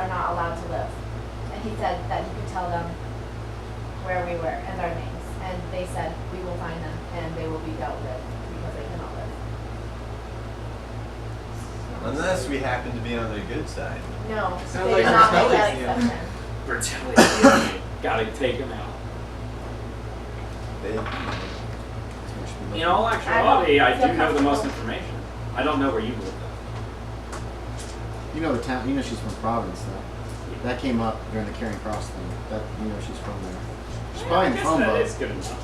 are not allowed to live. And he said that he could tell them where we were and our names. And they said, we will find them and they will be dealt with because they cannot live. Unless we happen to be on the good side. No, Sounds they did like not make that Bertelli's, exception. Bertelli. Gotta take him out. In all actuality, I do know the most information. I don't know where you live though. You know the town. You know she's from Providence, though. That came up during the Carrying Cross thing. That you know she's from there. She's probably in the phone book. It's good enough.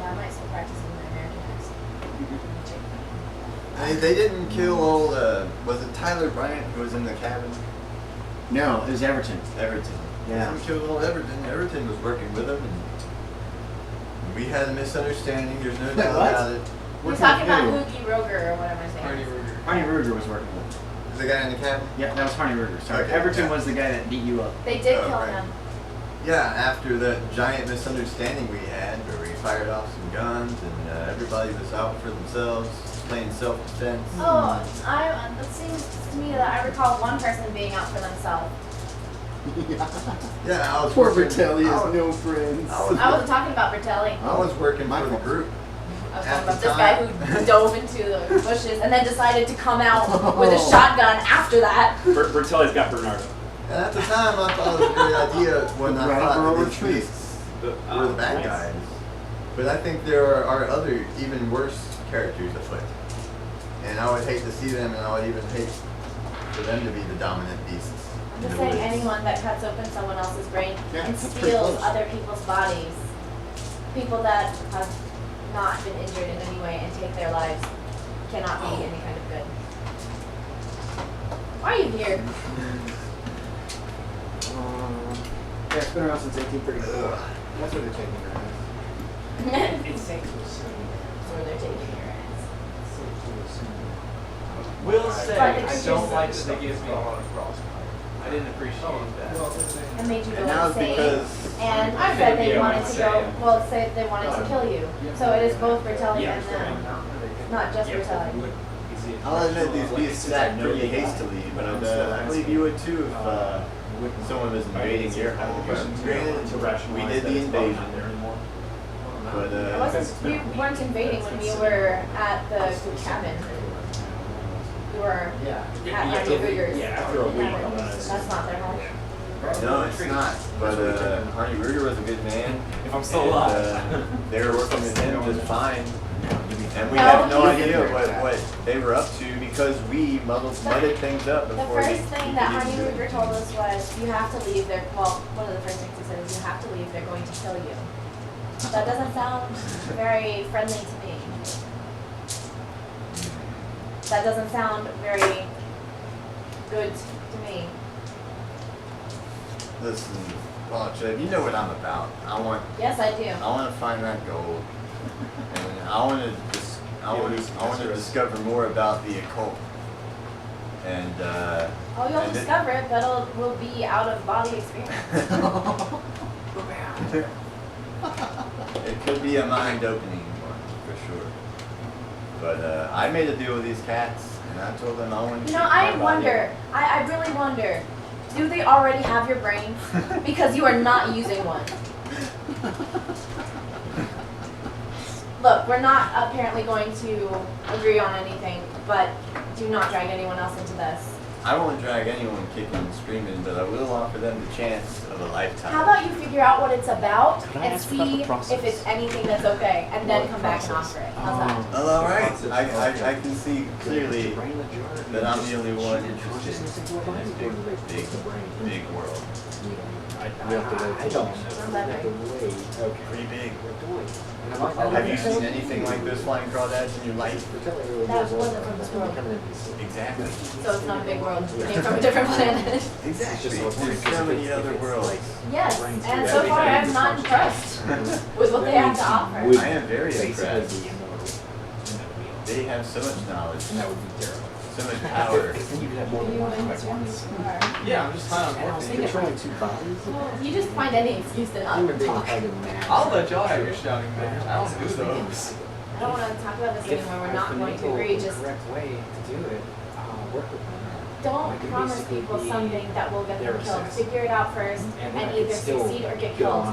Yeah, I might still practice in my American accent. They didn't kill old, was it Tyler Bryant who was in the cabin? No, it was Everton. Everton. Yeah. They didn't kill old Everton. Everton was working with him, and we had a misunderstanding. There's no doubt what? about it. You're talking about Hoogie Roger or whatever his name Harney is. Ruger. Harney Ruger was working with. The guy in the cabin? Yeah, that was Harney Ruger. Sorry, Okay, Everton yeah. was the guy that beat you up. They did Oh, kill right. him. Yeah, after that giant misunderstanding we had, where we fired off some guns and everybody was out for themselves, playing self-defense. Oh, it seems to me that I recall one person being out for themselves. Yeah, I was Poor working. Bertelli I has was- no friends. I wasn't talking about Bertelli. I was working My for the fault. group. I was At talking about the this guy time. who dove into the bushes and then decided to come out with a shotgun after that. Bertelli's got Bernardo. And at the time, I thought it was a great idea when I Right thought for that these retreat. beasts were the bad nice. guys. But I think there are other, even worse characters afoot. And I would hate to see them, and I would even hate for them to be the dominant beasts. I'm just saying anyone that cuts open someone else's brain Yeah, and that's pretty steals close. other people's bodies, people that have not been injured in any way and take their lives cannot be any kind of good. Why are you here? Yeah, it's been around since 1834. That's where they're taking her ass. So they're taking your ass. Will say, But the I don't like creatures- that they give me a lot of crossfire. I didn't appreciate that. And made you go And now it's insane. because And I said they Yeah, wanted to go, insane. well, say they wanted to kill you. So it is both Bertelli Yeah, and them, not just Bertelli. I'll admit these beasts act pretty hastily, but I believe you would too if someone was invading your home. Granted, we did the invasion, but It wasn't, we weren't invading when we were at the cabin. We were at Armanno Ruger's. Yeah, after a week. That's not their home. no, it's not. But Arnie Ruger was a good man. If I'm still alive. They were working with him just fine. And we No, have no he's- idea what they were up to because we mudded things up The before first we thing that could Arnie even do Ruger it. told us was, you have to leave, one of the first things he said is, you have to leave, they're going to kill you. That doesn't sound very friendly to me. That doesn't sound very good to me. Listen, Polichev, you know what I'm about. I want Yes, I do. to find that gold, and I want to discover more about the occult. And Oh, you'll and it- discover it, but it will be out of body experience. it could be a mind-opening one for sure. But I made a deal with these cats, and I told them I wanted to. You know, keep I my body. wonder, I really wonder, do they already have your brain? Because you are not using one. Look, we're not apparently going to agree on anything, but do not drag anyone else into this. I won't drag anyone kicking and screaming, but I will offer them the chance of a lifetime. How about you figure out what it's about Could I and ask about the see process? if it's anything that's okay, and then What come back and process? offer it. How's that? Well, all right. I can see clearly that I'm the only one interested in this big world. I don't. Pretty big. Have you seen anything like those flying crawdads in your life? That wasn't from this world. Exactly. So it's not a big world. It came from a different planet. Exactly. There's so many other worlds. Yes, and so far I'm not impressed with what they have to offer. I am very impressed. They have so much knowledge, so much power. Yeah, I'm just high on morphine. Controlling two bodies. Well, you just find any excuse to not talk. I'll let y'all have your shouting match. I don't do those. I don't want to talk about this anymore. We're not going to agree. Just correct way to do it. Work with them. don't promise people something that will get them killed. Figure it out first and either succeed or get killed.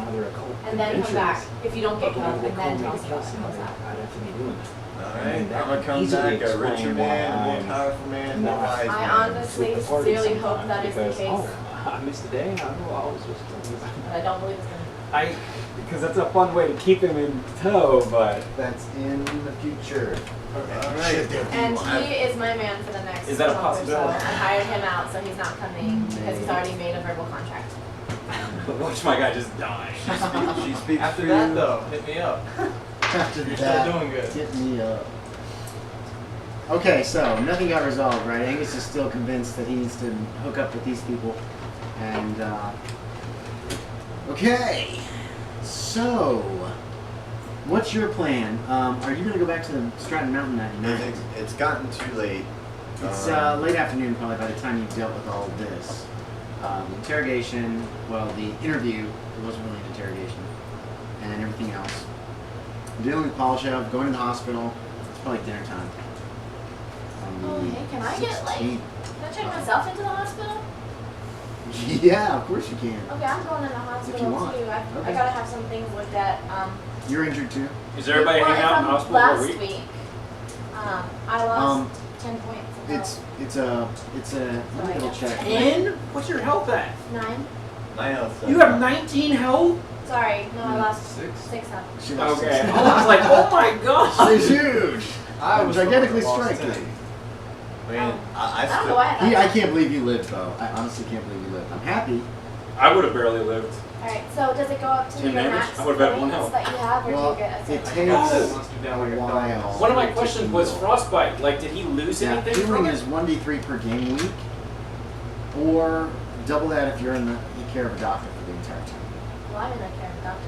And then come back if you don't get killed and then take a skill that comes out. I'd have to be doing that. Alright, I'm gonna come back a richer man, a more powerful man, more wise man. I honestly, sincerely hope that is the case. Oh, I missed a day. I was just But I don't believe it's gonna because that's a fun way to keep him in tow, but That's in the future. Alright. And he is my man for the next Is that a month or so. possibility? I hired him out, so he's not coming because he's already made a verbal contract. Watch my guy just die. She speaks After for that, you. though, hit me up. After You're that, still doing good. hit me up. Okay, so nothing got resolved, right? Angus is still convinced that he needs to hook up with these people. And, okay. So, what's your plan? Are you going to go back to the Stratton Mountain that night? It's gotten too late. It's late afternoon probably by the time you've dealt with all of this. The interrogation, well, the interview, it wasn't really an interrogation, and everything else. Dealing with Polichev, going to the hospital, it's probably dinner time. Oh, hey, can I get, like, 16th. can I check myself into the hospital? Yeah, of course you can. Okay, I'm going in the hospital want. too. I Okay. gotta have some things looked at. You're injured too? Is everybody hanging out in the hospital for a last week? I lost 10 points. It's a let me double check. 10? What's your health at? 9. My health. You have 19 health? Sorry, no, I lost 6. 6 health. She lost Okay. I 6. was like, oh my gosh. She's huge. I was gigantically lost striking. 10. I mean, I don't know why I I had can't believe you lived though. I honestly can't believe you lived. I'm happy. I would have barely lived. Alright, so does it go up to 10 your damage? max I would've had 1 points health. that you have, or Well, do you get a it certain- takes It wants you down like a a dog. while. One of my questions was frostbite. Like, did he lose Yeah, anything healing from it? is 1d3 per game week, or double that if you're in the care of a doctor for the entire time. Well, I'm in a care of a doctor.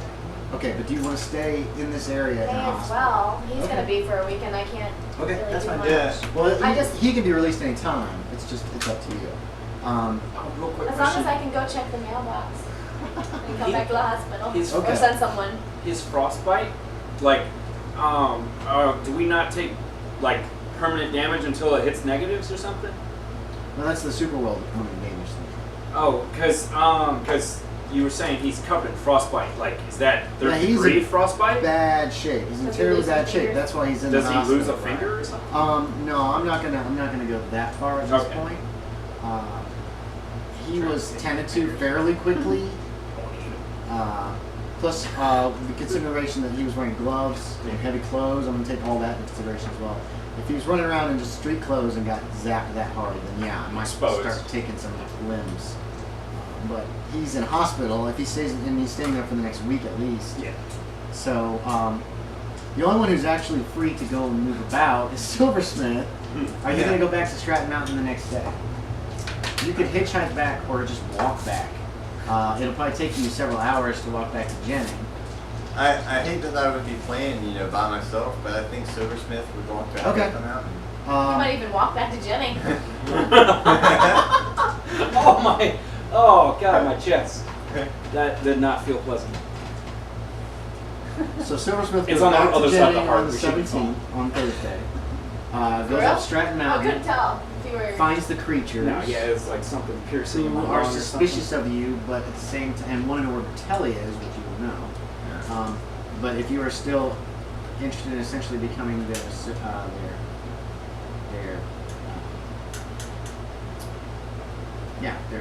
Okay, but do you want to stay in this area in the May as hospital? well. He's Okay. gonna be for a week, and I can't Okay, really that's do fine. much. Yeah. Well, I just- he can be released any time. It's up to you. Oh, real quick As long question. as I can go check the mailbox and come back to the hospital, He's- or Okay. send someone. Is frostbite, like, do we not take, like, permanent damage until it hits negatives or something? Well, that's the super well permanent damage thing. Oh, because you were saying he's covered in frostbite. Like, is that third Yeah, he's degree in frostbite? Bad shape. He's in Does he terribly lose bad a shape. finger? That's why he's in Does the he hospital. lose a finger or something? No, I'm not gonna go that far at this Okay. point. He was tended to fairly quickly. Plus, the consideration that he was wearing gloves and heavy clothes, I'm gonna take all that into consideration as well. If he was running around in just street clothes and got zapped that hard, then yeah, I might Exposed. start taking some limbs. But he's in hospital. If he stays, and he's staying there for the next week at least. Yeah. So, the only one who's actually free to go and move about is Silversmith. Are you going to go back to Stratton Mountain the next day? You could hitchhike back or just walk back. It'll probably take you several hours to walk back to Jennings. I hate that I would be playing, by myself, but I think Silversmith would walk back Okay. up the mountain. You might even walk back to Jenny. Oh my! Oh god, my chest. That did not feel pleasant. So Silversmith It's goes on the back to other side of the Jennings heart. on the We should be 17th, on Thursday. Goes real? up Stratton I couldn't Mountain, tell if you were. finds the creatures. No, yeah, it's like something piercing in who my are lung or suspicious something. of you, but at the same time, and want to know where Bertelli is, which you will know. But if you are still interested in essentially becoming their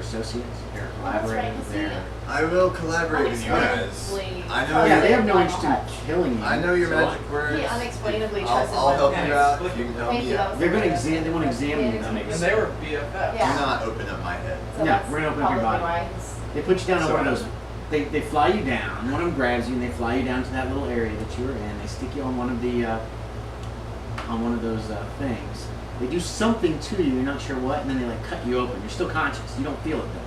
associates, their Well, that's right, collaborators, 'cause their I will collaborate with you guys. Unexplainably I know yeah, you. they have no Like interest in that. killing you. I know your so magic words. He unexplainably trusted I'll one help guy. you out if you can help Thank me you, that out. was They're going to very examine. They want to examine you. That makes And they were BFFs. Yeah. Do not open up my head. So Yeah, that's we're gonna open up your probably body. why he's- They put you down on So one of those. They fly you down. One of them grabs you and they fly you down to that little area that you were in. They stick you on one of those things. They do something to you. You're not sure what, and then they like cut you open. You're still conscious. You don't feel it though.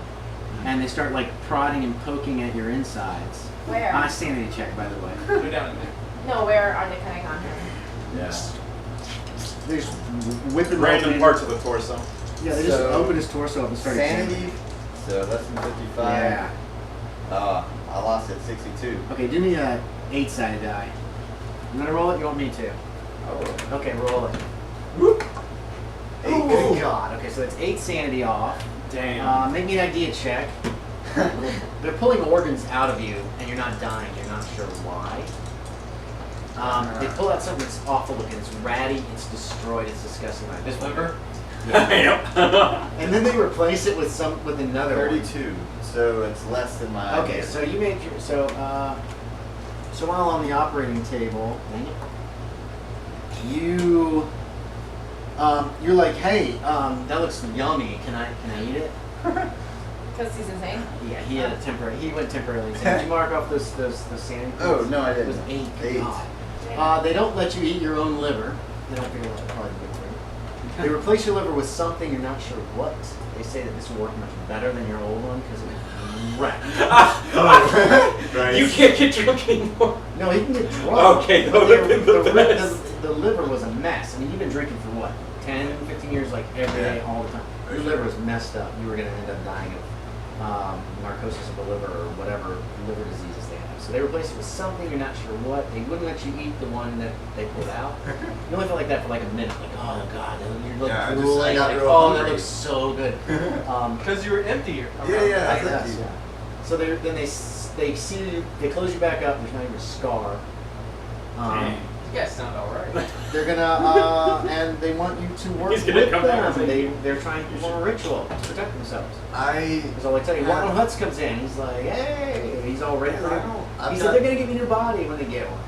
And they start like prodding and poking at your insides. Where? On a sanity check, by the way. They're down in there. No, where are they cutting on him? Yeah. They just whipping Random open. parts of the torso. Yeah, they just So, open his torso up and start examining. Sanity. So less than 55. Yeah. I lost at 62. Okay, do me a 8-sided die. You want to roll it? You want me to? I will. Okay, roll it. Whoop. Good God. Okay, so it's 8 sanity off. Damn. Make me an idea check. They're pulling organs out of you, and you're not dying. You're not sure why. They pull out something that's awful looking. It's ratty. It's destroyed. It's disgusting. Like this liver. Yep. And then they replace it with another 32. So it's less than my. Okay, so you made your so while on the operating table, you're like, hey, that looks yummy. Can I eat it? Because he's insane. Yeah, he had a he went temporarily insane. Did you mark off those sanity points? Oh no, I It was didn't. 8. 8. They don't let you eat your own liver. They don't figure that's probably a good thing. They replace your liver with something you're not sure what. They say that this will work much better than your old one because it was wrecked. Right. You can't get drunk anymore. No, he can get drunk. Okay, but that would've been the best. the liver was a mess. I mean, you've been drinking for what, 10, 15 years, like every day, all the time. Your liver was messed up. You were going to end up dying of narcosis of the liver or whatever liver diseases they have. So they replaced it with something you're not sure what. They wouldn't let you eat the one that they pulled out. You only felt like that for like a minute. Like, oh God, you're looking Yeah, I drooling. got Like, real oh, that hungry. looks so good. Because you were empty. Yeah, I that's guess, empty. yeah. So then they see you, they close you back up. There's not even a scar. Dang. You guys sound alright. They're gonna and they want you to work He's with gonna come back and them. say, They're trying to perform a ritual to protect themselves. That's all I tell you. Yeah. Walton Hutz comes in. He's like, hey, he's all ready for it. I've He got- said they're gonna give you your body when they get one.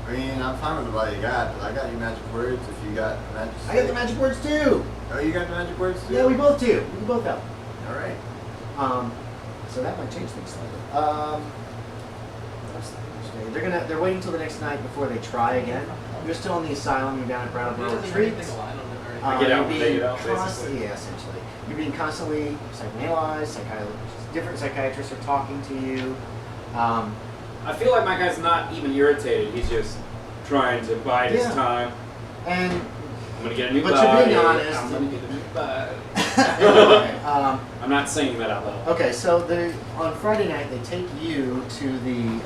I mean, I'm fine with the body you got, but I got your magic words. If you got magic, I got the magic words too. Oh, you got the magic words too. Yeah, we both do. We both have. All right. So that might change things slightly. They're waiting until the next night before they try again. You're still in the asylum. You're down at Brattleboro Retreat. I get out when they You're get out, being basically. yeah, essentially. You're being constantly psychoanalyzed. Different psychiatrists are talking to you. I feel like my guy's not even irritated. He's just trying to bide his Yeah. time. And I'm gonna get a new but body. you're being honest. I'm gonna get a new body. I'm not saying that out loud. Okay, so on Friday night they take you to the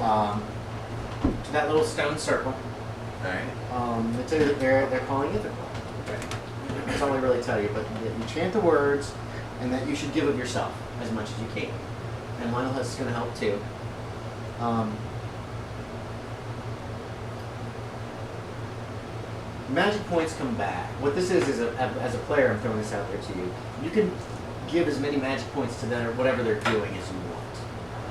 to that little stone circle. All right. They tell you that they're calling it. That's all they really tell you. But that you chant the words, and that you should give of yourself as much as you can. And Lionel Hutz is going to help too. Magic points come back. What this is as a player, I'm throwing this out there to you. You can give as many magic points to them or whatever they're doing as you want.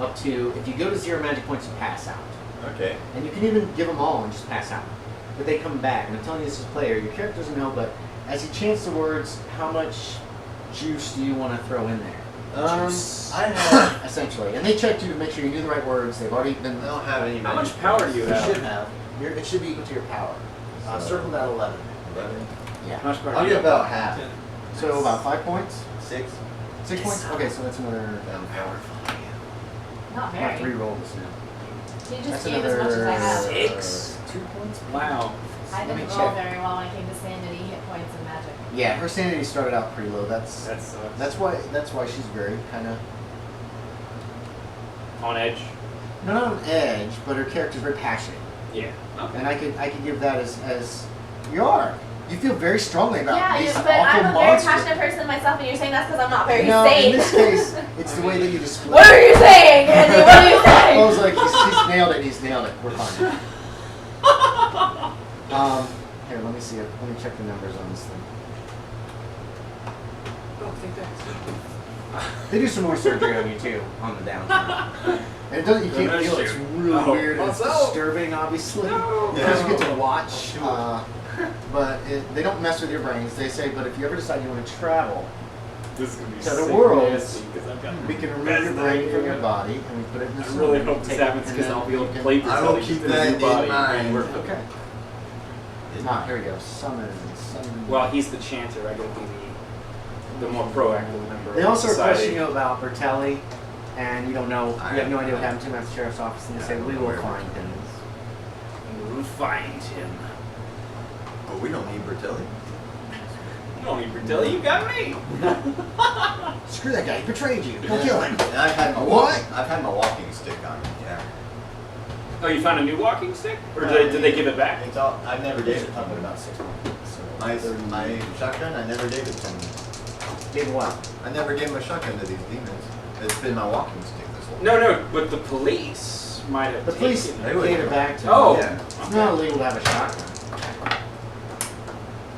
Up to, if you go to 0 magic points, you pass out. Okay. And you can even give them all and just pass out. But they come back. And I'm telling you this as a player, your character doesn't know, but as he chants the words, how much juice do you want to throw in there? I have. Essentially. And they checked you to make sure you knew the right words. They've already been... I don't have any. How magic much power do you points. have? should have. It should be equal to your power. Circled at 11. 11. Yeah. How much power I'll do you get have? about half. So about 5 points? 6. 6 points? Okay, so that's another... Power. Not About 3 very. rolls now. He just That's gave as much as I have. 6. 2 points? Wow. I Let me didn't roll check. very well when it came to sanity, hit points, and magic. Yeah, her sanity started out pretty low. That sucks. That's why she's very kind of On edge. not on edge, but her character's very passionate. Yeah. Okay. And I could give that as you are. You feel very strongly about Yeah, these but awful I'm a very monsters. passionate person myself, and you're saying that's because I'm not very No, sane. in this case, it's the way that you display. What are you saying, Andy? What are you saying? I was like, he's nailed it. He's nailed it. We're fine. Here, let me see it. Let me check the numbers on this thing. I don't think that's. They do some more surgery on you too, on the downside. And it doesn't. You can't feel it. It's really Oh, weird. And it's what's up? disturbing, obviously. No. Because you get to watch. But they don't mess with your brains. They say, but if you ever decide you want to travel, This is gonna be To the sick world, nasty, 'cause I've got we can remove best your brain from idea. your body and we put it in the I really sewer. hope this Take it, happens and because then I'll be able you to can- play I will Bertelli keep in a that new in body mind. and work with Okay. it. Ah, here we go. Summon. Well, he's the chanter. I gotta be the more proactive member. They of also are society. questioning you about Bertelli, and you don't know. You have no idea what happened to him at the sheriff's office, and they say we will find him. We'll find him. But we don't need Bertelli. You don't need Bertelli. You got me. Screw that guy. He betrayed you. Go kill him. And I've had my What? I've had my walking stick on me. Yeah. Oh, you found a new walking stick, or did they give it back? It's all. I've never gave it. I've been about 6 months. So My shotgun, I never gave it to him. Gave what? I never gave my shotgun to these demons. It's been my walking stick this whole No, but the police might have The police taken They would- gave it back to him. Oh. Yeah. It's not illegal to have a shotgun.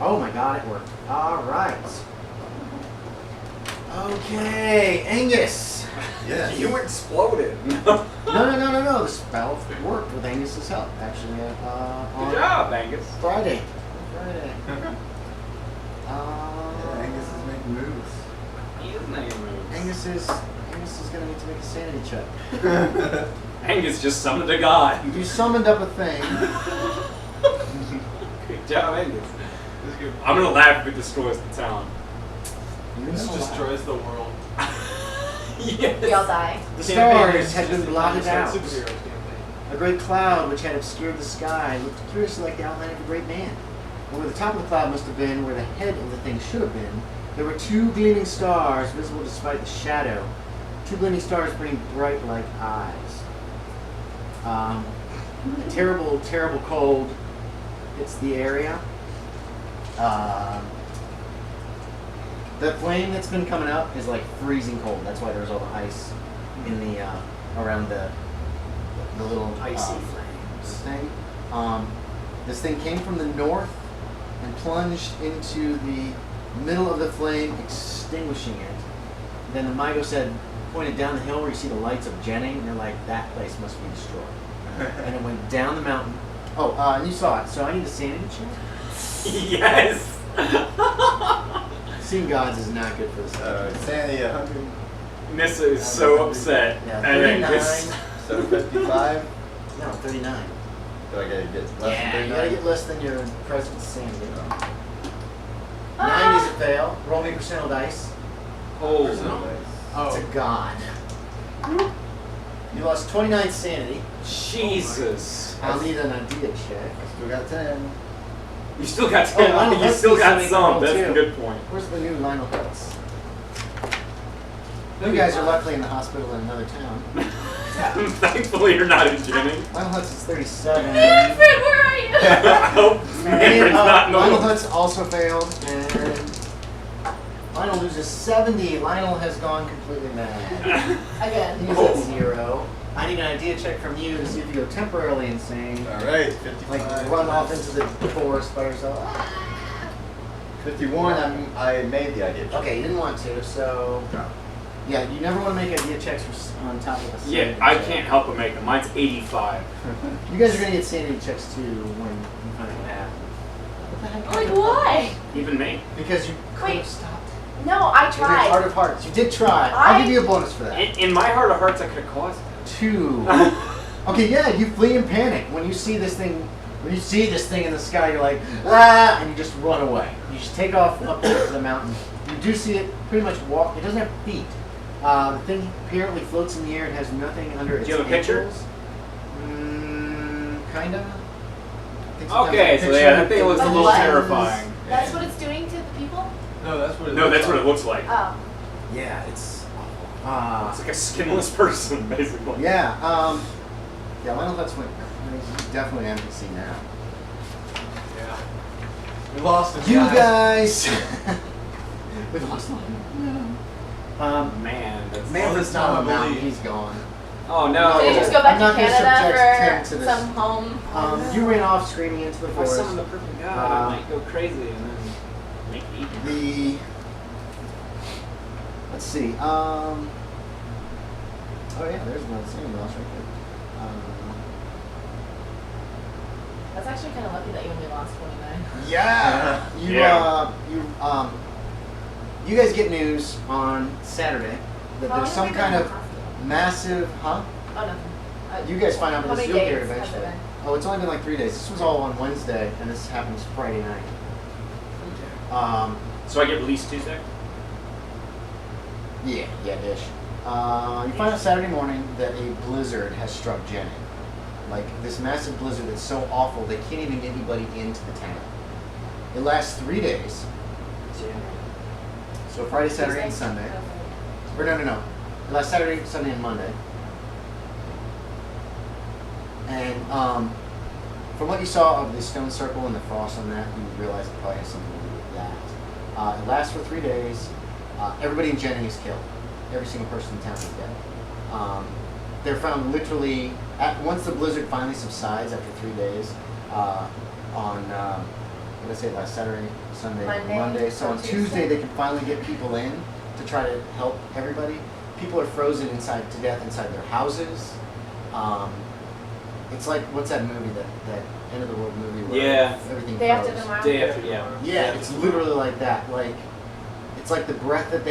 Oh my god, it worked. Alright. Okay, Angus. Yeah. You exploded. No. The spell worked with Angus's help, actually. On Good job, Angus. Friday. Angus is making moves. He is making moves. Angus is gonna need to make a sanity check. Angus just summoned a god. You summoned up a thing. Good job, Angus. I'm gonna laugh if it destroys the town. This destroys the world. Yes. We all die. The Campaign stars is had just been a blotted Dinosaur out. Superheroes campaign. A great cloud which had obscured the sky looked curiously like the outline of a great man. And where the top of the cloud must have been, where the head of the thing should have been, there were two gleaming stars visible despite the shadow. Two gleaming stars burning bright like eyes. A terrible, terrible cold hits the area. The flame that's been coming up is like freezing cold. That's why there's all the ice in the around the little Icy flames thing. This thing came from the north and plunged into the middle of the flame, extinguishing it. Then the Migo said, pointed down the hill where you see the lights of Jennings, and they're like, that place must be destroyed. And it went down the mountain. Oh, and you saw it. So I need a sanity check. Yes. Seeing gods is not good for this. Sandy 100, Nissa is so upset. Yeah, And 39. Angus. 755. No, 39. Do I gotta get less than Yeah, you 39? gotta get less than your present sanity. 9 is a fail. Roll me percentile dice. Oh. It's Oh, a god. You lost 29 sanity. Jesus. I'll need an idea check. Still got 10. You still got Oh, Lionel 10. You Hutz still needs to got make a some. roll, That's too. a good point. Where's the new Lionel Hutz? You guys are luckily in the hospital in another town. Thankfully, you're not in Jennings. Lionel Hutz is 37. Manfred, where are you? I hope And, Manfred's not in the Lionel room. Hutz also failed, and Lionel loses 70. Lionel has gone completely mad. Again. He's at 0. I need an idea check from you to see if you go temporarily insane. Alright, 55. Like run off into the forest by yourself. 51, I made the idea. Okay, you didn't want to, so yeah, you never want to make idea checks on top of a Yeah, sanity I check. can't help but make them. Mine's 85. You guys are gonna get sanity checks too when you find out what happened. What the heck? Like, why? Even me. Because you could have Wait. stopped. No, I In your heart tried. of hearts, you did try. I'll give you a bonus for that. In my heart of hearts, I could have caused it. 2. Okay, yeah, you flee in panic when you see this thing. When you see this thing in the sky, you're like, ah, and you just run away. You just take off up to the mountain. You do see it pretty much walk. It doesn't have feet. The thing apparently floats in the air and has nothing under its Do you have a picture? ankles. Kinda. Okay, so yeah, that thing looks a But little what? terrifying. That's what it's doing to the people? no, that's what it No, looks that's what like. it looks like. Oh. Yeah, it's It's like a skinless person, basically. yeah. Yeah, Lionel Hutz went crazy. He's definitely NPC now. Yeah. We lost him, You guys. We lost Lionel. Man, that's... Manfred's not on the mountain. He's gone. Oh, no. Did you just go back I'm not to gonna subject Canada Tim to for this. some home? You ran off screaming into the If I forest. summon the perfect god, I might go crazy and then make me eat. The let's see. Oh yeah, there's another sanity loss right there. That's actually kind of lucky that you only lost 29. Yeah. You guys get news on Saturday that How long there's some have we been kind in of the hospital? massive, huh? Oh, nothing. You guys find out How about this. many You'll hear it days has it eventually. been? Oh, it's only been like 3 days. This was all on Wednesday, and this happens Friday night. So I get released Tuesday? Yeah, ish. You find out Saturday morning that a blizzard has struck Jenny. Like this massive blizzard that's so awful they can't even get anybody into the town. It lasts 3 days. So Friday, Saturday, and Tuesday? Sunday. Or no. It lasts Saturday, Sunday, and Monday. And from what you saw of the stone circle and the frost on that, you realize it probably has something to do with that. It lasts for 3 days. Everybody in Jenny is killed. Every single person in town is dead. They're found literally once the blizzard finally subsides after 3 days. On what did I say, last Saturday, Sunday, Monday. So on Tuesday they can finally get people in to try to help everybody. People are frozen inside to death inside their houses. It's like, what's that movie, that end of the world movie where everything Day after froze? tomorrow. Day after, yeah. Yeah, it's literally like that. Like, it's like the breath that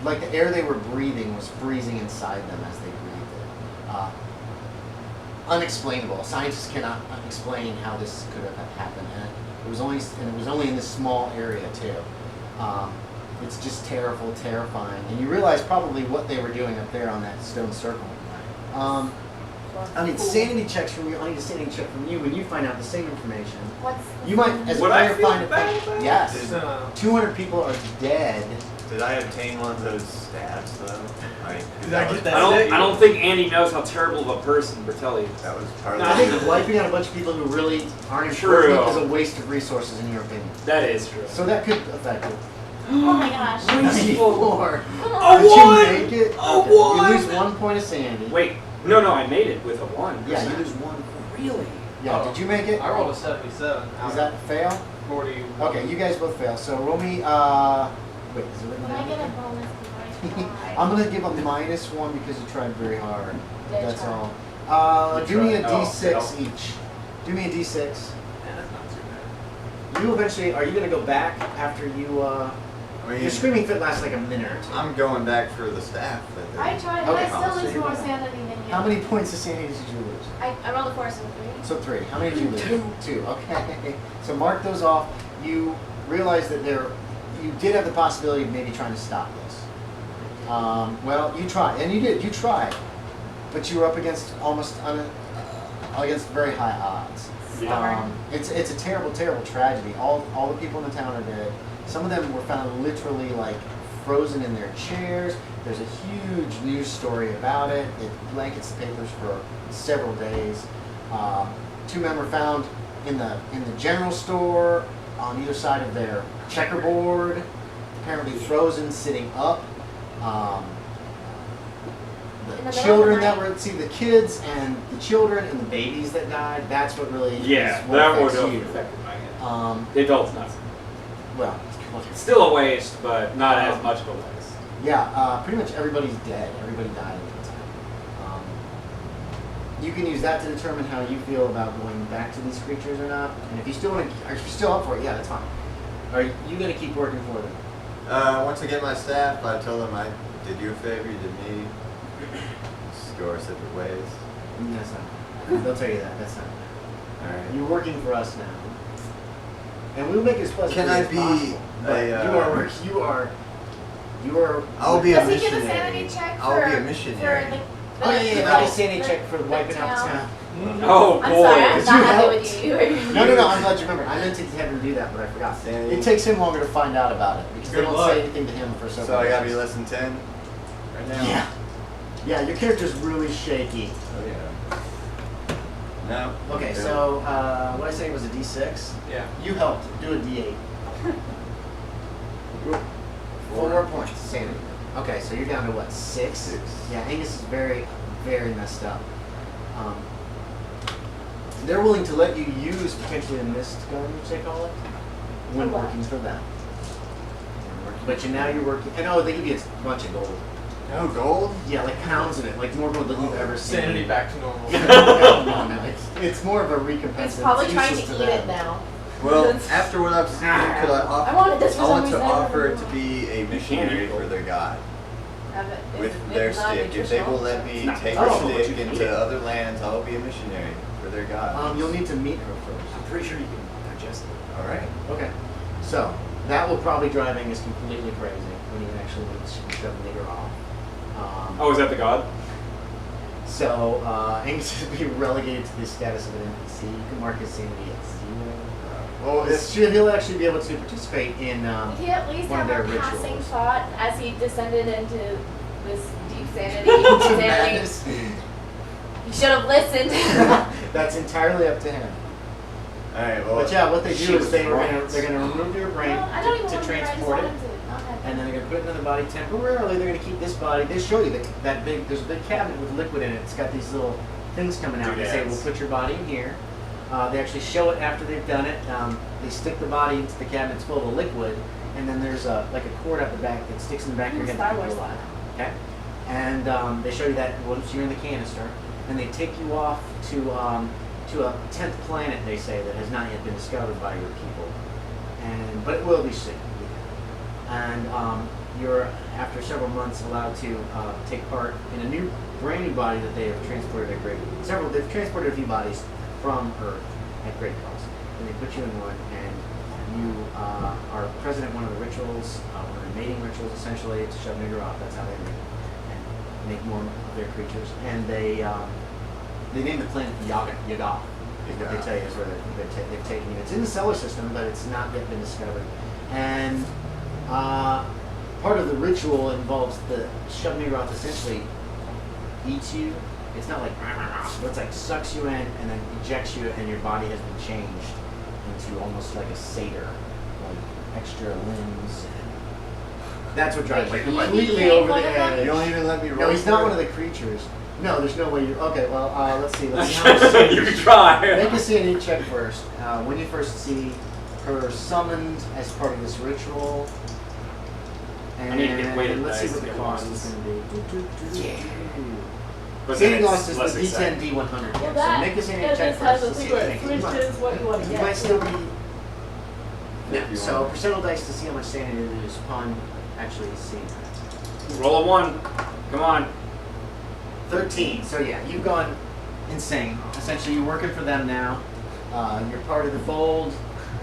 like the air they were breathing was freezing inside them as they breathed it. Unexplainable. Scientists cannot explain how this could have happened, and it was only in this small area too. It's just terrible, terrifying, and you realize probably what they were doing up there on that stone circle. I need sanity checks from you. I need a sanity check from you when you find out the same information. You might, as a Would I player, feel find bad it. about it? Yes. 200 people are dead. Did I obtain one of those stats though? Like, Did I get that? I don't think Andy knows how terrible of a person Bertelli is. That was part of I think wiping out a bunch of people who really aren't True. important is a waste of resources, in your opinion. That is true. So that could affect it. Oh my gosh. 94. A Did one! you make it? A Okay. one! You lose 1 point of sanity. Wait, no, I made it with a 1. Yeah, you lose 1. Really? Yeah, did you make it? I rolled a 77. Is that a fail? 40? Okay, you guys both fail. So roll me, wait, is it written When I down? get a bonus, because I I'm gonna give a -1 because you tried very hard. Did That's try. all. You Do me a tried. Oh, D6 no. each. Do me a D6. Yeah, that's not too bad. You eventually, are you gonna go back after you, I mean, your screaming fit lasts like a minute or two. I'm going back for the staff. That they- I tried, Okay. but I still lose more sanity than you. How many points of sanity did you lose? I rolled a 4, so 3. So 3. How many did you lose? 2. Okay. So mark those off. You realize that you did have the possibility of maybe trying to stop this. Well, you tried, and you did. You tried, but you were up against against very high odds. Yeah. It's a terrible, terrible tragedy. All the people in the town are dead. Some of them were found literally like frozen in their chairs. There's a huge news story about it. It blankets the papers for several days. 2 men were found in the general store on either side of their checkerboard, apparently frozen, sitting up. In The the middle children of the that night? were, see the kids and the children and the babies that died. That's what really Yeah, is what that would affects have you. affected my head. The The adults not. well, Still a waste, but not as much of a waste. yeah, pretty much everybody's dead. Everybody died in the town. You can use that to determine how you feel about going back to these creatures or not. And if you still want to, if you're still up for it, yeah, that's fine. Are you going to keep working for them? Once I get my staff, I told them I did you a favor, you did me. Just go our separate ways. That's not. They'll tell you that. That's not. All right. You're working for us now, and we'll make it as pleasant Can for you I as be possible. But a, you are. I'll be a Does he give a missionary. sanity check I'll be a for missionary. the Oh yeah, yeah. I'll be sanity the- check for wiping out the town. Oh I'm sorry, I'm boy. not You happy helped. with you. No. I'm glad you remembered. I meant to have him do that, but I forgot. Sanity. It takes him longer to find out about it because they Good don't luck. say anything to him for so. So I gotta be days. less than 10 right now. Yeah. Yeah, your character's really shaky. Oh yeah. No. Okay, so what I say was a D6. Yeah. You helped. Do a D8. 4 points. Sanity. Okay, so you're down to what? 6. 6. Yeah, Angus is very, very messed up. They're willing to let you use potentially a mist gun, which they call it, when For what? working for them. But now you're working, and they give you a bunch of gold. No gold. Yeah, like pounds in it, like more gold than you've ever seen. Sanity back to normal. No. It's more of a recompense. He's probably It's trying to useless eat them. it now. Well, after what I've seen, could I offer? I wanted this for I some want to reason. offer to be a missionary for their god with their stick. If they will let me take Oh, their but stick you need into it. other lands, I will be a missionary for their god. You'll need to meet her first. I'm pretty sure you can digest it. All right. Okay. So that will probably drive Angus completely crazy when he actually shove the nigger off. Oh, is that the god? So Angus will be relegated to the status of an NPC. You can mark his sanity at 0. Well, He'll actually be able to participate in Did he at least one of have their a passing rituals. thought as he descended into this deep sanity? Madness. He should have listened. That's entirely up to him. Alright, well. But yeah, what they She do is was they're right. gonna remove your brain Well, I don't even to want to transport it, and then they're gonna put it in the body temporarily. They're gonna keep this body. They show you that big. There's a big cabinet with liquid in it. It's got these little things coming out. They say, Doodads. "We'll put your body in here." They actually show it after they've done it. They stick the body into the cabinet. It's full of a liquid, and then there's like a cord out the back that sticks in the back of your head. Star Wars line. Okay, and they show you that once you're in the canister, and they take you off to a 10th planet. They say that has not yet been discovered by your people, but it will be soon. And you're after several months allowed to take part in a new brand new body that they have transported at they've transported a few bodies from Earth at great cost, and they put you in one, and you are present at one of the rituals, one of the mating rituals, essentially. It's shove nigger off. That's how they make more of their creatures, and they name the planet Yaga. Is what they tell you is where they've taken you. It's in the solar system, but it's not yet been discovered. And part of the ritual involves the shove nigger off essentially eats you. It's not like, it's like sucks you in and then ejects you, and your body has been changed into almost like a satyr, like extra limbs. That's what drives you completely over the edge. You don't even let me roll. No, he's not for one it? of the creatures. No, there's no way you. Okay, well, let's see. Let's see how much You can try. Make a CNE check first. When you first see her summoned as part of this ritual. And I need to get weighted let's see dice what to the get cost ones. is going to be. But then Saving it's loss is the less D10, exciting. D100. Well, So that make a CNE just check has first. a Let's see secret, what you which make. is what you want to You get. might still be. If you So want. percentile dice to see how much sanity it is upon actually seeing that. Roll a 1. Come on. 13. So yeah, you've gone insane. Essentially, you're working for them now. You're part of the fold.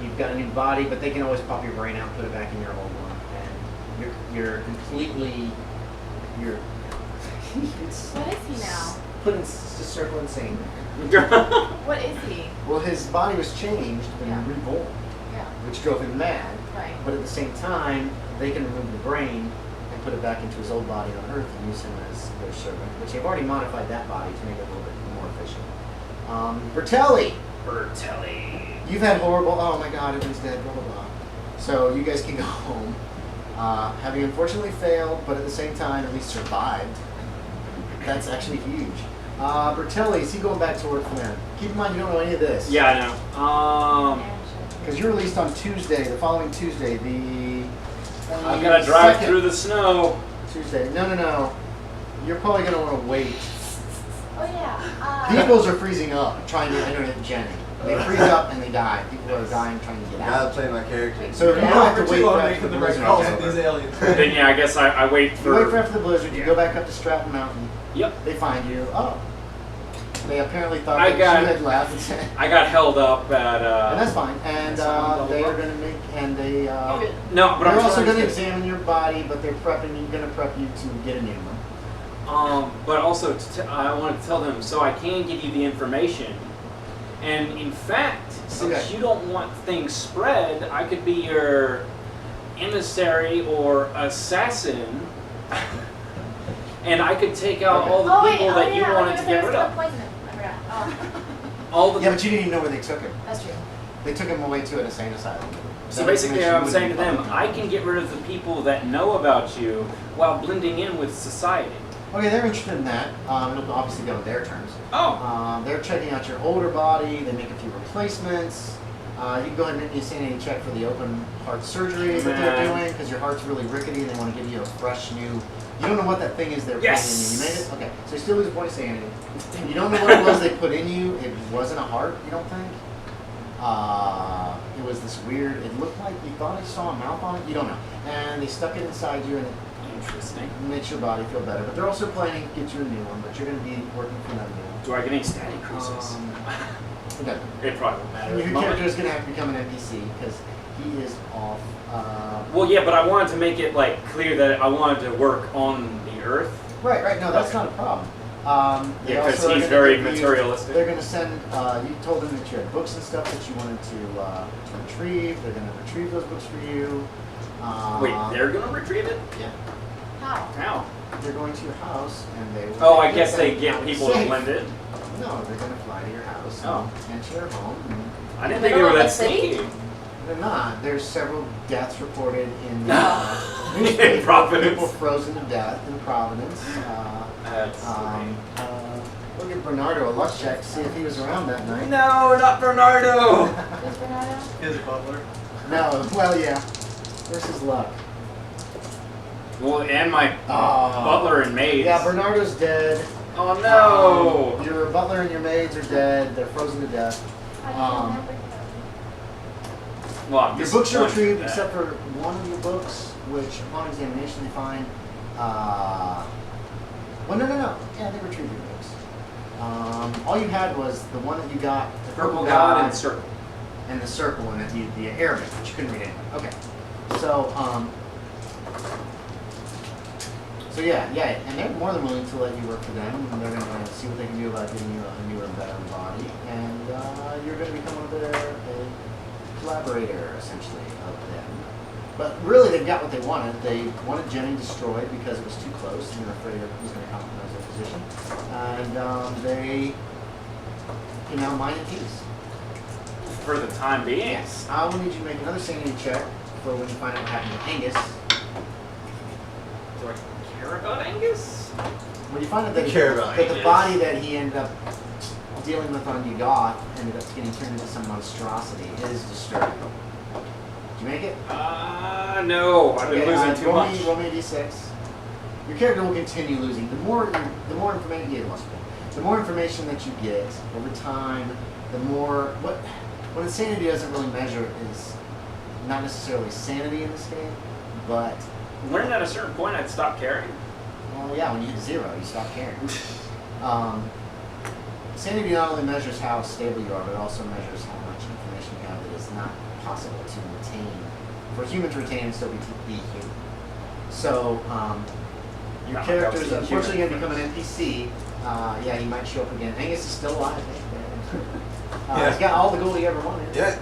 You've got a new body, but they can always pop your brain out, put it back in your old one, and you're completely it's What is he now? put in just circle insane. What is he? Well, his body was changed and Yeah. reborn, Yeah, which drove him mad. right. But at the same time, they can remove the brain and put it back into his old body on Earth and use him as their servant, which they've already modified that body to make it a little bit more efficient. Bertelli, Bertelli. you've had horrible. Oh my God, everyone's dead. Blah blah blah. So you guys can go home, having unfortunately failed, but at the same time at least survived. That's actually huge. Bertelli, is he going back to work for them? Keep in mind you don't know any of this. Yeah, I know. Because you're released on Tuesday, the following Tuesday, the. I've got to drive second through the snow. Tuesday. No. You're probably going to want to wait. Oh yeah. Peoples are freezing up trying to enter Jenny. They freeze up and they die. People are dying trying to get Gotta out. play my character. So you don't have to wait for after the blizzard. calls is with over. these aliens. Then yeah, I guess I wait You wait for for. after the blizzard, you go back up to Stratton Mountain, Yep. they find you. Oh. They apparently thought I that got- you had left. And I got held up at. that's fine. And they are going to make, and they, No, but they're I'm also trying going to to. examine your body, but they're going to prep you to get a new one. But also, I want to tell them so I can give you the information. And in fact, since Okay. you don't want things spread, I could be your emissary or assassin, and I could take out Okay. all the people that you wanted to get rid of. Poison him. I forgot. Oh. All the Yeah, but you didn't even know where they took him. That's true. They took him away to an insane asylum. So That basically, information I'm saying to wouldn't them, be I public. can get rid of the people that know about you while blending in with society. Okay, they're interested in that. It'll obviously go on their terms. Oh, They're checking out your older body. They make a few replacements. You can go ahead and make a sanity check for the open heart surgery that they're Man. doing because your heart's really rickety and they want to give you a fresh new. You don't know what that thing is they're Yes! putting in you. You made it? Okay, so you still lose a point of sanity. You don't know what it was they put in you. It wasn't a heart, you don't think? It was this weird, it looked like you thought you saw a mouth on it. You don't know. And they stuck it inside you and it interesting. makes your body feel better. But they're also planning to get you a new one, but you're going to be working for them now. Do I get any static creases? Okay. It probably won't matter. at the Your moment. character is going to have to become an NPC because he is off. Well, yeah, but I wanted to make it like clear that I wanted to work on the Earth. Right. No, that's not a problem. They Yeah, because also are he's gonna very give you- materialistic. They're going to send. You told them that you had books and stuff that you wanted to retrieve. They're going to retrieve those books for you. Wait, they're gonna retrieve it? Yeah. How? How? They're going to your house and they. will Oh, I take guess it they back get out people to safe. blend in. No, they're going to fly to your house. Oh. And enter your home. And I didn't They think they don't were look that like they- sneaky. They're not. There's several deaths reported in In newspapers. Providence. People frozen to death in Providence. That's Look at Bernardo, a luck check, see if he was around that night. No, not Bernardo. Is Bernardo? His butler. No, well, yeah. Where's his luck? Well, and my Oh. butler and maids. Yeah, Bernardo's dead. Oh no. Your butler and your maids are dead. They're frozen to death. How do you Um, remember him? Well, I'm Your books are disappointed retrieved in that. except for one of your books, which upon examination they find. Well, no. Yeah, they retrieved your books. All you had was the one that you got, the Purple God and Circle. and the circle and the Arabic, which you couldn't read anyway. Okay. So, yeah, and they're more than willing to let you work for them, and they're going to see what they can do about getting you a newer and better body, and you're going to become a collaborator, essentially, of them. But really, they've got what they wanted. They wanted Jenny destroyed because it was too close, and they were afraid it was going to compromise their position, and they can now mine in peace. For the time being. Yes. I will need you to make another sanity check for when you find out what happened to Angus. Do I care about Angus? When you find out that, You care about that the Angus. body that he ended up dealing with on Yugoth ended up getting turned into some monstrosity, it is disturbing. Did you make it? No. I've been Okay, losing too roll much. Me, roll me a d6. Your character will continue losing. The more information you get, the more information that you get over time, the more what insanity doesn't really measure is not necessarily sanity in this game, but When at a certain point I'd stop caring. well, yeah, when you hit 0, you stop caring. Sanity not only measures how stable you are, but it also measures how much information you have that is not possible to retain, for a human to retain and still be human. So, your Not like I was character's being unfortunately going to human. become an NPC. Yeah, he might show up again. Angus is still alive. Yeah. He's got all the gold he ever wanted. Yeah,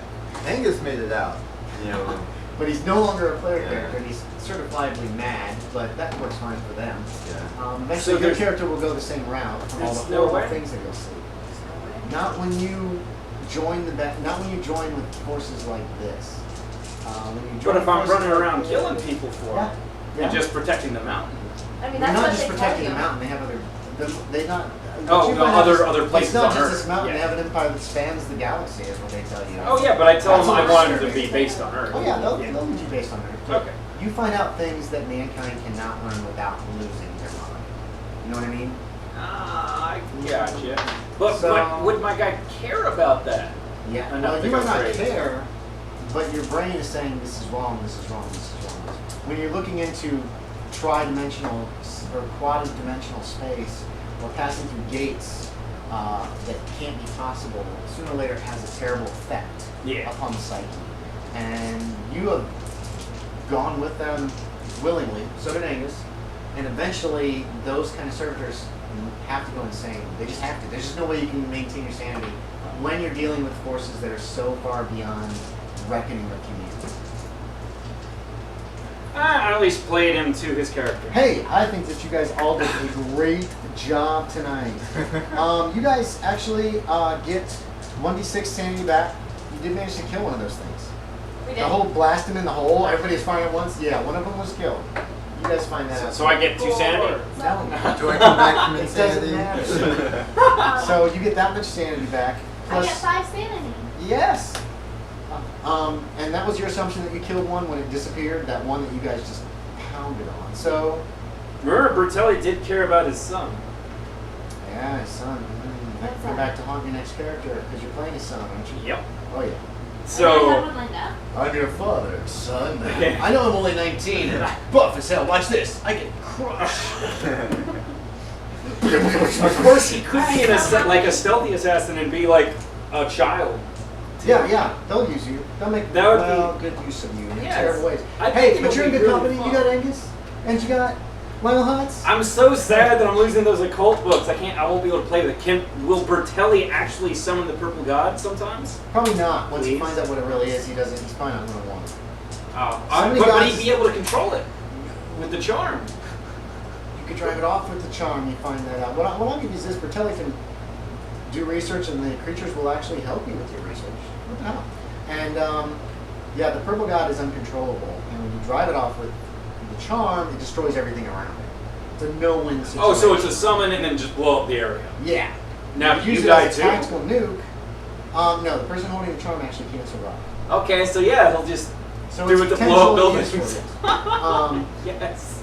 Angus made it out. You know. But he's no longer a player Yeah. character, and he's certifiably mad, but that works fine for them. Yeah. Eventually, So your there's- character will go the same route from all the There's no horrible way? things that you'll see. Not when you join not when you join with forces like this. When you join But if I'm forces running like around this- killing people for yeah, it yeah. and just protecting the mountain. I mean, They're that's not what just they tell protecting you. the mountain. They have they not. Oh, what you no, find out other is places It's not on just Earth. this mountain. Yeah. They have an empire that spans the galaxy, is what they tell you. Oh yeah, but I tell That's them I what wanted I'm it to be based on Earth. Oh yeah, they'll lead you based on Earth. But Okay. You find out things that mankind cannot learn without losing their mind. You know what I mean? I gotcha. But So- would my guy care about that? Yeah. Enough Well, to you go might not crazy. care, but your brain is saying this is wrong, this is wrong, this is wrong. When you're looking into tri-dimensional or quad-dimensional space, or passing through gates that can't be possible, sooner or later it has a terrible effect Yeah. upon the psyche. And you have gone with them willingly, so did Angus, and eventually those kind of servitors have to go insane. They just have to. There's just no way you can maintain your sanity when you're dealing with forces that are so far beyond reckoning with humanity. I at least played him to his character. Hey, I think that you guys all did a great job tonight. You guys actually get 1d6 sanity back. You did manage to kill one of those things. We The did. whole blast him in the hole, everybody's firing at once. Yeah, one of them was killed. You guys find that out. So I get 2 sanity? No. Do I come back from It doesn't insanity? matter. So you get that much sanity back. I get Plus, 5 sanity. yes. And that was your assumption that you killed one when it disappeared. That one that you guys just pounded on. So, Remember, Bertelli did care about his son. yeah, his son. What's Go that? back to haunt your next character because you're playing his son, aren't you? Yep. Oh yeah. I have So, one lined up. I'm your father, son. Okay. I know I'm only 19 and I'm buff as hell. Watch this. I get crushed. of course, he could be like a stealthy assassin and be like a child. Yeah, they'll use you. They'll make That would be- good use of you in Yes. terrible ways. I Hey, think but it'll you're in be good really company. fun. You got Angus, and you got Lionel Hutz. I'm so sad that I'm losing those occult books. I won't be able to play with it. Will Bertelli actually summon the purple god sometimes? Probably not. Once he Please. finds out what it really is, he doesn't. He's probably not going to want it. Oh, Somebody but would gods- he be able to control it with the charm? You could drive it off with the charm. You find that out. What I'll give you is this: Bertelli can do research, and the creatures will actually help you with your research. what the hell? And yeah, the purple god is uncontrollable, and when you drive it off with the charm, it destroys everything around it. It's a no-win situation. Oh, so it's a summon and then just blow up the area. Yeah. Now If you use it die as a too. tactical nuke. No, the person holding the charm actually can't survive. Okay, so yeah, he'll just So do it's it to blow up potentially buildings. useful. Yes.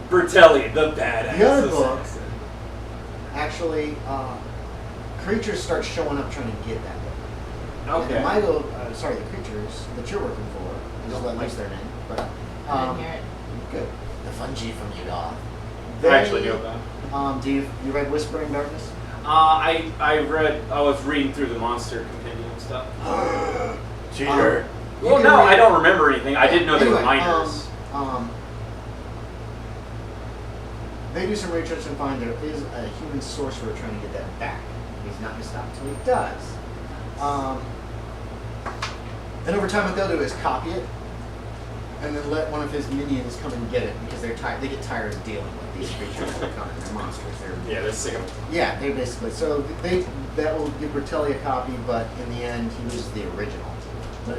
Bertelli, the badass. The other book, assassin. actually, creatures start showing up trying to get that book. And Okay. the Milo, sorry, the creatures that you're working for, just let me use their name, but I didn't hear it. good. The fungi from Yugoth. I actually knew that. Do you read Whispering Darkness? I was reading through the monster compendium stuff. Cheater. You Well, can no, read- I don't remember anything. I didn't know they were Anyway, minors. They do some research and find there is a human sorcerer trying to get that back. He's not going to stop until he does. Then over time, what they'll do is copy it, and then let one of his minions come and get it because they're tired. They get tired of dealing with these creatures that come in. They're monsters. Yeah, they're sick of it. Yeah, they basically. So that will give Bertelli a copy, but in the end, he loses the original. But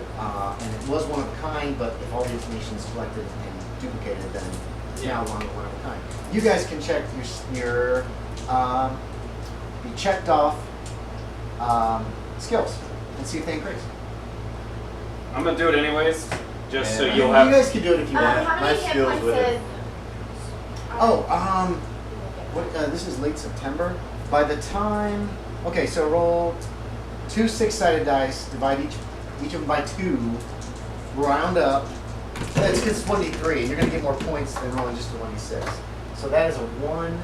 and it was one of a kind. But if all the information is collected and duplicated, then it's now one of a kind. You guys can check your the checked off skills and see if they increase. I'm gonna do it anyways, just so Yeah. you'll You have. guys can do it if you want. How my many hit skills points with it. is... Oh, what? This is late September. By the time, okay, so roll 2 6-sided dice, divide each of them by 2, round up. It's because it's 1d3, and you're gonna get more points than rolling just a 1d6. So that is a 1.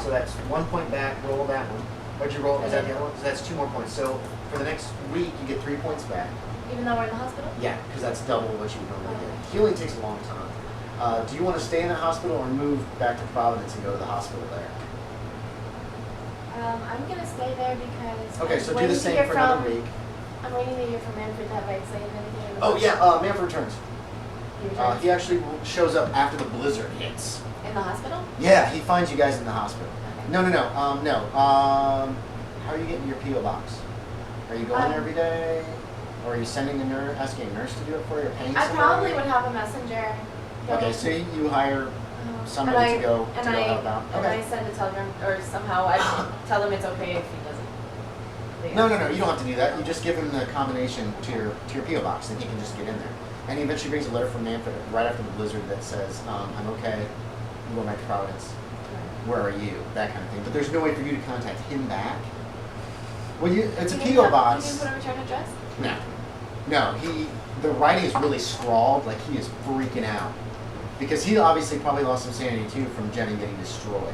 So that's 1 point back. Roll that one. What'd you roll? Is that the other one? So that's 2 more points. So for the next week, you get 3 points back. Even though we're in the hospital? Yeah, because that's double what you would normally get. Healing takes a long time. Do you want to stay in the hospital or move back to Providence and go to the hospital there? I'm gonna stay there because... Okay, so do waiting the to same hear for another week. I'm waiting to hear from Manfred. Have I saved anything? in the Oh book? yeah, Manfred returns. He returns? He actually shows up after the blizzard hits. In the hospital? Yeah, he finds you guys in the hospital. Okay. No. How are you getting your PO box? Are you going there every day, or are you sending a nurse, asking a nurse to do it for you, or paying I somebody? probably would have a messenger. go- Okay, so you hire somebody and I, to go and help out. And Okay. I send a telegram, or somehow I tell him it's okay if he doesn't. No, you don't have to do that. You just give him the combination to your PO box, and he can just get in there. And he eventually brings a letter from Manfred right after the blizzard that says, "I'm okay. I'm going back to Providence. Where are you?" That kind of thing. But there's no way for you to contact him back. Well, it's a PO box. You didn't put a return address? No. The writing is really scrawled. Like he is freaking out because he obviously probably lost some sanity too from Jenny getting destroyed.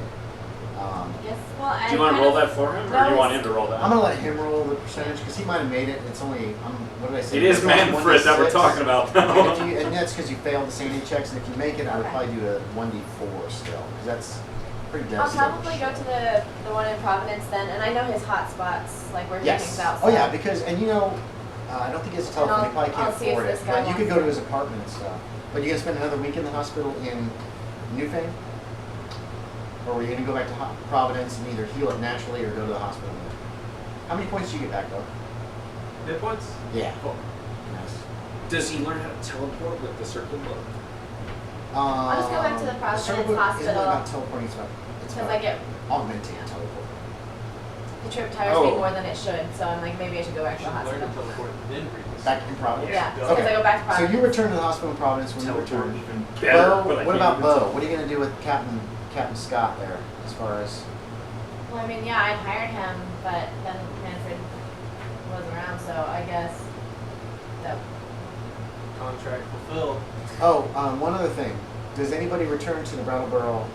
Yes. Well, Do you want to roll that for him, or No, do you want it's- him to roll that? I'm gonna let him roll the percentage because he might have made it. And it's only what did I say? It is It's only Manfred that we're 1d6. talking about. And that's because you failed the sanity checks. And if you make it, I would Okay. probably do a 1d4 still because that's pretty I'll devastating. probably go to the one in Providence then, and I know his hot spots, like where he Yes. hangs out. Oh so- yeah, because I don't think he has a telephone. He probably I'll can't see if afford this it. guy But you could wants go to it. his apartment and stuff. But you're gonna spend another week in the hospital in Newfane, or were you gonna go back to Providence and either heal it naturally or go to the hospital? How many points do you get back though? Hit points? Yeah. Cool. Nice. Does he learn how to teleport with the circle book? I'll just go back to the Providence circle book isn't hospital. about teleporting. It's Because about I get augmenting teleport. the trip tires me Oh. more than it should, so I'm like maybe I should go back to the hospital. Back in Providence. Yeah, because Okay. I go back to So Providence. you return to the hospital in Providence when you Teleport return. even better. Bo, but I what can't about even Bo? What are you gonna do with Captain Scott there as far as? Well, I mean, yeah, I hired him, but then Manfred was around, so I guess that Contract fulfilled. Oh, one other thing. Does anybody return to the Brattleboro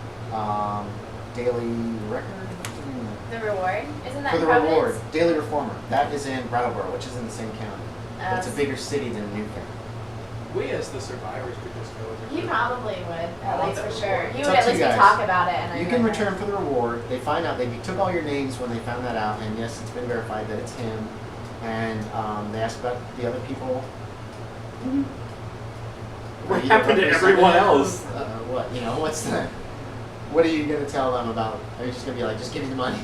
Daily Record? the reward isn't that For in the Providence? reward, Daily Reformer. That is in Brattleboro, which is in the same county. But it's a Um, bigger city than Newfane. We as the survivors could just go with He it. probably would, I at want least that for sure. reward. He It's would up at to least you guys. talk about it, and I You would can like return for the reward. They find out, they took all your names when they found that out, and yes, it's been verified that it's him. And they asked about the other people. What Are you happened to representing everyone them? else? What's the? What are you gonna tell them about? Are you just gonna be like, just give me the money?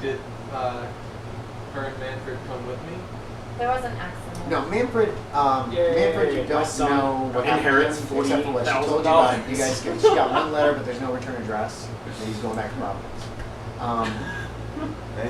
Did her and Manfred come with me? There was an accident. No, Manfred. Yay, Manfred, you my don't son know what happened inherits to him, except for what she told you $48,000. about. You guys, she got one letter, but there's no return address. And he's going back to Providence.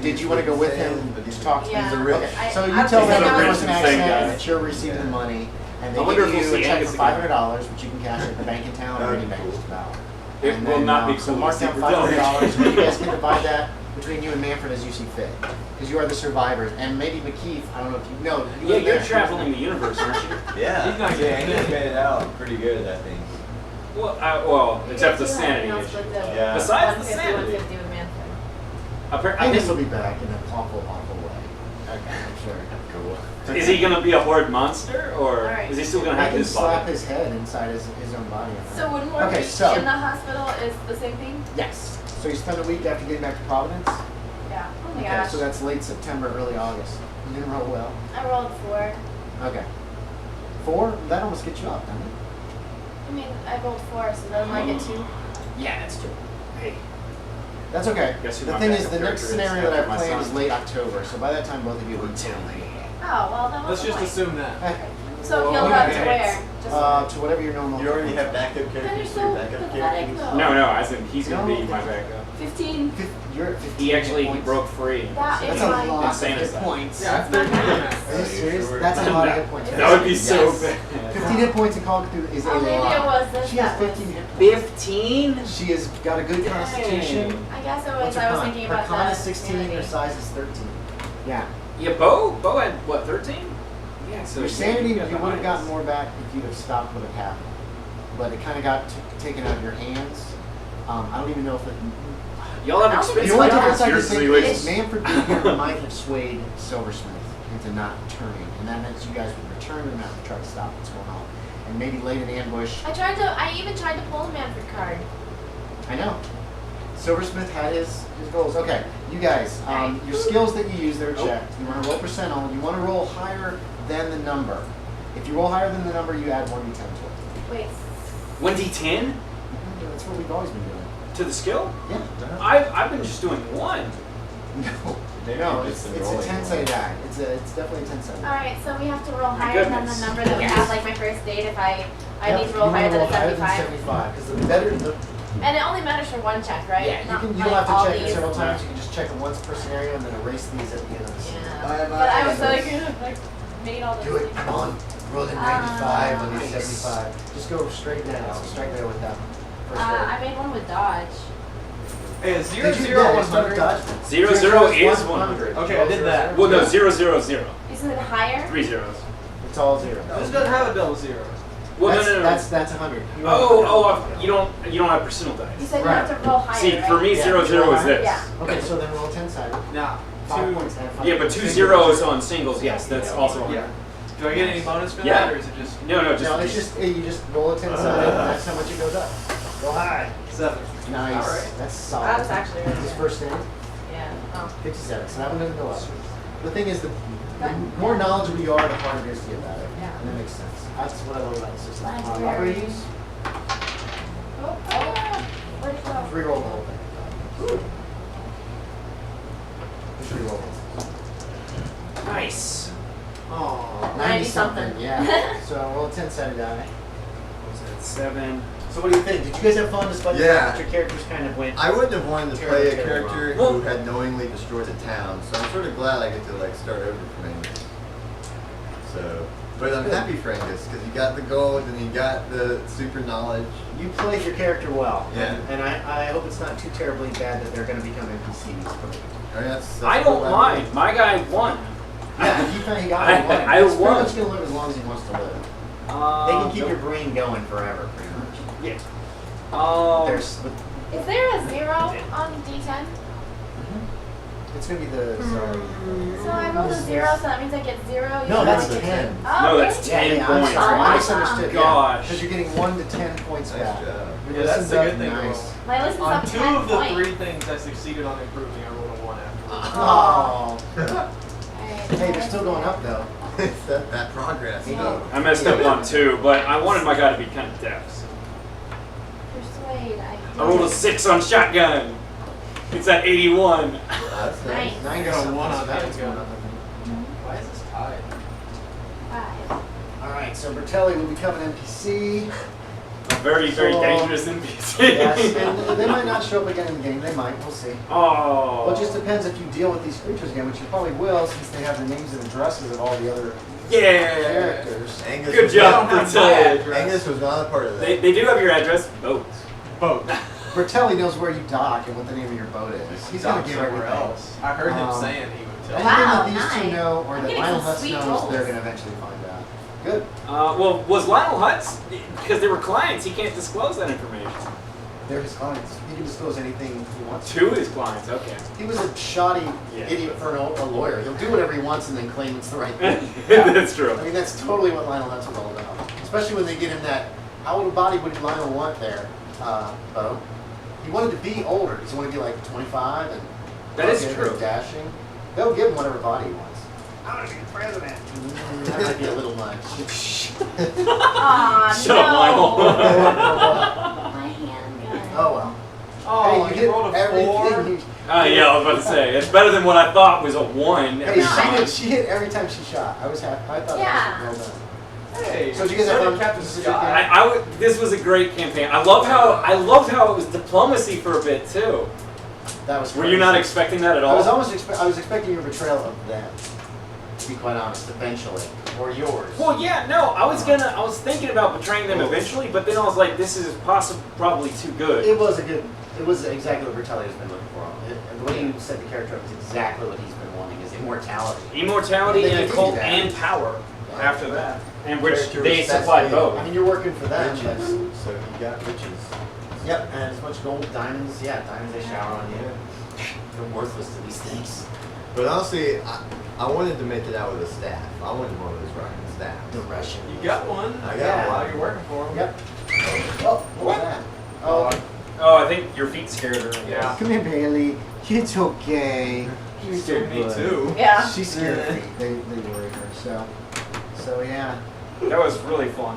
Did you want to go with him to talk to Yeah. He's a rich. Okay, so you I tell was them thinking there I was was an the same accident guy. and that you're receiving the money, and they I wonder give if we'll you a see check Angus for again. $500, which you can cash at the bank in town or any bank just about. It And will then, not be so cool to mark see down Bertelli. $500, and you guys can divide that between you and Manfred as you see fit, because you are the survivors, and maybe McKeith. I don't know if you know. Yeah, were you're there. traveling the universe, aren't you? Yeah. He's not yeah, getting he made it out pretty good, I think. Well, except the sanity issue. Yeah. Besides the 150, sanity. 150 with Manfred. I Angus think. will be back in an awful, awful way. Okay. I'm sure. Cool. Is he gonna be a horde monster, or Alright. is he still gonna I have can his slap body? his head inside his own body. So when we're Okay, so- in the hospital is the same thing? Yes. So you spend a week after getting back to Providence. Yeah. Oh my Okay, gosh. so that's late September, early August. You didn't roll well. I rolled 4. Okay. 4? That almost gets you up, doesn't it? I mean, I rolled 4, so then I get 2. Yeah, that's true. Hey. That's okay. Guess who The my thing is, backup the next character is scenario that after I my planned son. is late October, so by that time both of you will be too late. Oh, well, then Let's what's the just point? assume that. Okay. So Well, he'll go to okay. where? Just To whatever your normal. You already have backup Then you're characters for so your backup pathetic, characters? though. No, I said he's gonna be No. my backup. 15. You're at 15 He actually hit points. broke free. That is That's a my... lot of Insane hit aside. points. Yeah, I've 13 max. Are you serious? Sure. That's a lot of hit points. That would be so Yes. bad. 15 hit points in Call of Cthulhu is a Oh, maybe lot. it was this. She has that was- 15 hit points. 15? She has got a good constitution. I guess it was, What's her I was con? thinking Her about con the is 16, her sanity. size is 13. Yeah. Yeah, Bo had what, 13? Yeah, so Your yeah, sanity, you you got the would have gotten highest. more back if you'd have stopped what had happened. But it kind of got taken out of your hands. I don't even know if it. Y'all have I don't think expensive The only it's difference I your can say situation. is Manfred being here might have swayed Silversmith into not turning, and that meant you guys would return to the mountain to try to stop what's going on, and maybe laid an ambush. I even tried to pull a Manfred card. I know. Silversmith had his goals. Okay, you guys, your skills that you use, they're checked. You want to roll percent on. You want to roll higher than the number. If you roll higher than the number, you add 1d10 to it. Wait. 1d10 That's what we've always been doing. to the skill? Yeah. I've been just doing 1. No. Maybe No, you've it's just been a rolling 10-sided die. It's definitely a 10-sided die. Alright, so we have to roll higher than the goodness. number that we Yes. have, like my first date, if I Yep, need to roll you higher wanna than a roll 75. because the better the And it only matters for one check, right? yeah, Not you'll like have all to check it these. several times. You can just check it once per scenario and then erase these at the end of the scene. Yeah. But I was like, made all Do it, come on. Roll a 95 on your 75. Just go straight down. So strike there with that one. First roll. I made one with dodge. Hey, is 0, Did you 0, yeah, start 100? dodging. 0, 0 is 100. Okay, I did that. Well, no, 0, 0, 0. Isn't it higher? 3 zeros. It's all zero. This doesn't have a double 0. Well, that's, no. That's 100. You have 100. You don't have percentile You dice. said you Right. have to roll higher, See, right? for me, Yeah, 0, 0 is this. Yeah. Okay, so then roll 10-sided. Now, 5 2. points. Add 5 Yeah, but points. 2 zeros on singles, yes, that's also on. Yeah. Do I get any bonus for Yeah. that, or is it just No, just. No, it's just you just roll a 10-sided. That's how much it goes up. Go high. 7? Nice. All right. That's solid. That was actually really His good. first name. Yeah. Oh. 57, so that one doesn't go up. The thing is, the more knowledgeable you are, the harder it is to get better. Yeah. And that makes sense. That's what I love about the system. Nice, Library very. use, Where'd it go? just re-roll the whole thing. Just re-roll it. Nice. Oh, 90 something. yeah. So roll a 10-sided die. What was that? 7. So what do you think? Did you guys have fun despite the Yeah. fact that your characters kind of went? I wouldn't have wanted to play a Terrible. character Well- who had knowingly destroyed the town, so I'm sort of glad I get to like start over from Angus. So, but I'm happy for Angus because he got the gold and he got the super knowledge. You played your character well. Yeah. And I hope it's not too terribly bad that they're going to become NPCs. I mean, that's I cool. don't mind. My guy won. Yeah, he found he got I- what he wanted. I He's pretty won. much going to live as long as he wants to live. They can keep your brain going forever, pretty much. Yeah. There's, Is there a 0 on D10? it's going to be the, sorry. So I rolled a 0, so that means I get 0. No, you that's get 10. Oh, No, that's really? 10 I'm points. sorry, I Wow. misunderstood. Gosh. Because you're getting 1 to 10 points Nice back. job. Your Yeah, that's listen's the up, good thing. nice. My listen's On up 2 10 of the points. 3 things I succeeded on improving, I rolled a 1 after. Oh. Alright, Hey, they're still going up though. It's that progress. Oh. I messed up on 2, but I wanted my guy to be kind of deaf. So. Persuade. I rolled a 6 on shotgun. It's at 81. That's nice. Nice. 90 got a something, one on so that that's one. going up, I think. Why is this tied? 5. Alright, so Bertelli will become an NPC. A very, very So- dangerous NPC. Yes, and they might not show up again in the game. They might. We'll see. Oh. Well, it just depends if you deal with these creatures again, which you probably will, since they have the names and addresses of all the other Yeah. characters. Angus Good was job, They don't have my Bertelli. address. Angus was not a part of that. They do have your address. Boats. Boat. Bertelli knows where you dock and what the name of your boat is. He's gonna Docked give somewhere everything. else. I heard him Um, saying he would tell. Anything Wow, that these two nice. know, or I'm that getting Lionel some Hutz sweet knows, rolls. they're gonna eventually find out. Good. Well, was Lionel Hutz, because they were clients, he can't disclose that information. They're his clients. He can disclose anything he wants. To his clients, okay. He was a shoddy Yeah. idiot for a lawyer. He'll do whatever he wants and then claim it's the right thing. That's true. I mean, that's totally what Lionel Hutz was all about. Especially when they get him that, how old a body would Lionel want there, Bo? He wanted to be older. He wanted to be like 25 and That is rugged true. and dashing. They'll give him whatever body he wants. I want to be the president. That might be a little much. Aw, Shut up, Lionel. My handgun. Oh well. Oh, hey, you you rolled hit a 4. everything. You, Yeah, I was about to say. It's better than what I thought was a 1. hey, No. she hit every time she shot. I was happy. I thought Yeah. that was well done. Hey, So did you guys have fun? Captain This is your Scott. This was a great campaign. I loved how it was diplomacy for a bit too. That was. Were you not crazy. expecting that at I all? was almost I was expecting your betrayal of them. To be quite honest, eventually, or yours. Well, yeah, no, I was thinking about betraying them eventually, but then I was like, this is probably too good. It was exactly what Bertelli has been looking for. And the way you set the character up is exactly what he's been wanting: is immortality. Immortality They and do cult that. and power Yeah. after that, and which Character they assassination. supplied both. I mean, you're working for them. Riches. But, So he got riches. yep, and as much gold, diamonds. Yeah, diamonds they shower on you. You're worthless to these things. But honestly, I wanted to make it out with a staff. I wanted one of those rocking staffs. The Russian. You got one. I got Yeah. While one. you're working for him. Yep. Oh, what was that? Oh, Oh, I think your feet scared her. Yeah. come here, Bailey. It's okay. You scared me good. too. Yeah. She's scared of feet. They worry her. So yeah. That was really fun.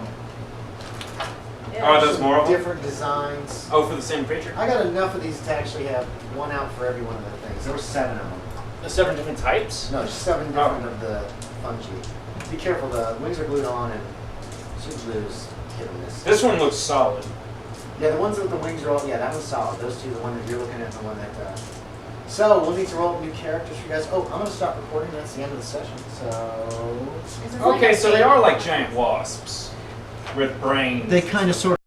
Yeah. Are those more of them? Different designs. Oh, for the same creature? I got enough of these to actually have one out for every one of the things. There were 7 of them. The 7 different types? No, just 7 different of the fungi. Be careful, the wings are glued on and should lose hit and miss. This one looks solid. Yeah, the ones with the wings are all, yeah, that one's solid. Those two, the one that you're looking at and the one that, So, we'll need to roll new characters for you guys. Oh, I'm going to stop recording. That's the end of the session. So, Is this like Okay, a so they thing? are like giant wasps with brains. they kind of sort